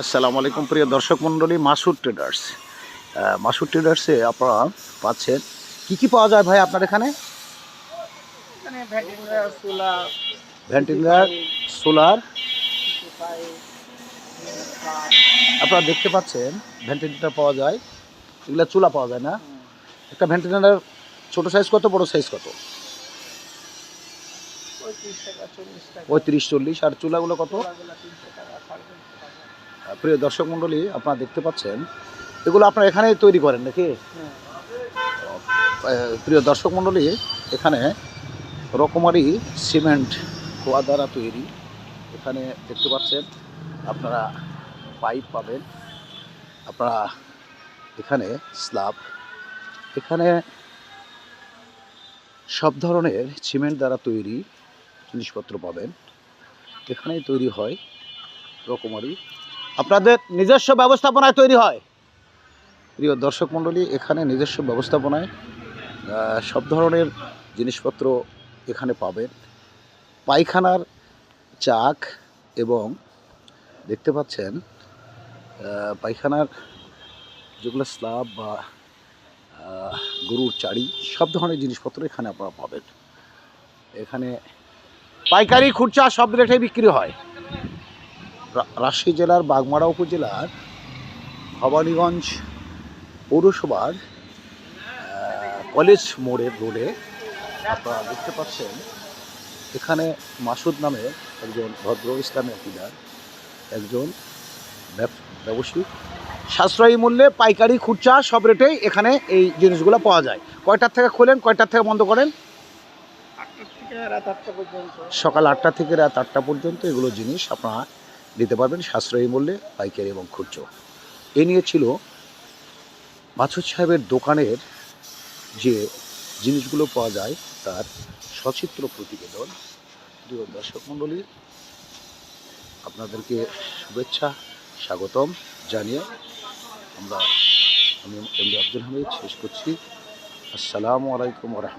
আসসালামু আলাইকুম প্রিয় দর্শক মণ্ডলী, মাসুদ ট্রেডার্সে আপনারা পাচ্ছেন কি পাওয়া যায় ভাই আপনার এখানে? ভেন্টিলেটর, সোলার আপনারা দেখতে পাচ্ছেন। ভেন্টিলেটর পাওয়া যায়, এগুলো চুলা পাওয়া যায় না? একটা ভেন্টিলেটর ছোট সাইজ কত, বড় সাইজ কত? 35-40। আর চুলাগুলো কত? প্রিয় দর্শক মণ্ডলী, আপনারা দেখতে পাচ্ছেন এগুলো আপনারা এখানেই তৈরি করেন নাকি? প্রিয় দর্শক মণ্ডলী, এখানে রকমারি সিমেন্ট খোয়া দ্বারা তৈরি। এখানে দেখতে পাচ্ছেন আপনারা পাইপ পাবেন, আপনারা এখানে স্ল্যাব, এখানে সব ধরনের সিমেন্ট দ্বারা তৈরি জিনিসপত্র পাবেন। এখানেই তৈরি হয় রকমারি, আপনাদের নিজস্ব ব্যবস্থাপনায় তৈরি হয়। প্রিয় দর্শক মণ্ডলী, এখানে নিজস্ব ব্যবস্থাপনায় সব ধরনের জিনিসপত্র এখানে পাবেন। পায়খানার চাক এবং দেখতে পাচ্ছেন পায়খানার যেগুলো স্ল্যাব বা গরুর চাড়ি, সব ধরনের জিনিসপত্র এখানে আপনারা পাবেন। এখানে পাইকারি খুচরা সব রেটে বিক্রি হয়। রাজশাহী জেলার বাগমারা উপজেলার ভবানীগঞ্জ পৌরসভার কলেজ মোড়ের রোডে আপনারা দেখতে পাচ্ছেন এখানে মাসুদ নামে একজন ভদ্র ইসলামী আকিদার একজন ব্যবসায়ী সাশ্রয়ী মূল্যে পাইকারি খুচরা সব রেটেই এখানে এই জিনিসগুলো পাওয়া যায়। কয়টার থেকে খোলেন, কয়টার থেকে বন্ধ করেন? সকাল 8টা থেকে রাত 8টা পর্যন্ত এগুলো জিনিস আপনারা নিতে পারবেন সাশ্রয়ী মূল্যে, পাইকারি এবং খুচরো। এ নিয়ে ছিল মাসুদ সাহেবের দোকানের যে জিনিসগুলো পাওয়া যায় তার সচিত্র প্রতিবেদন। প্রিয় দর্শক মণ্ডলী, আপনাদেরকে শুভেচ্ছা স্বাগতম জানিয়ে আমি এমডি আব্দুল হামিদ শেষ করছি। আসসালামু আলাইকুম ওয়া রাহমাতুল্লাহ।